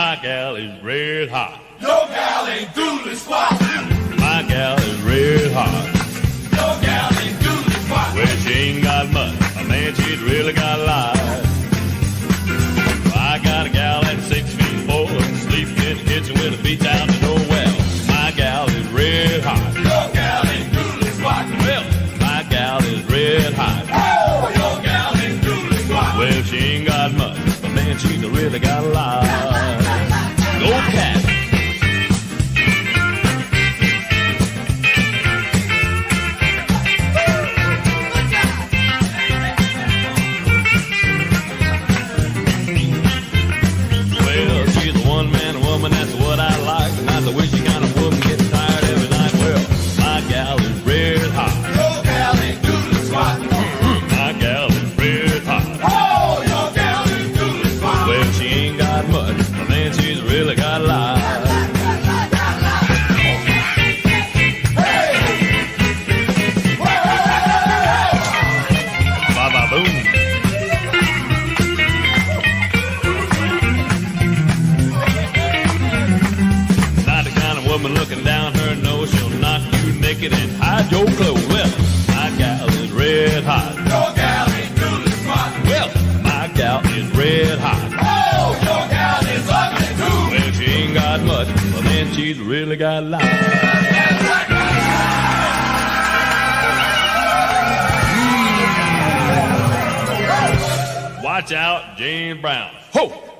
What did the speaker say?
My gal is red hot. Your gal ain't doodly squat. My gal is red hot. Your gal ain't doodly squat. Well, she ain't got much. A man, she's really got a lot. I got a gal that's 6'4", sleeps in the kitchen with her feet down to no well. My gal is red hot. Your gal ain't doodly squat. Well, my gal is red hot. Oh, your gal ain't doodly squat. Well, she ain't got much, but man, she's really got a lot. Go cat. Well, she's a one-man woman, that's what I like. Not the wishy kind of woman getting tired every night. Well, my gal is red hot. Your gal ain't doodly squat. My gal is red hot. Oh, your gal ain't doodly squat. Well, she ain't got much, but man, she's really got a lot. Ba-ba boom. Not the kind of woman looking down her nose. She'll knock you naked and hide your clothes. Well, my gal is red hot. Your gal ain't doodly squat. Well, my gal is red hot. Oh, your gal is ugly too. Well, she ain't got much, but man, she's really got a lot. Watch out, James Brown. Ho!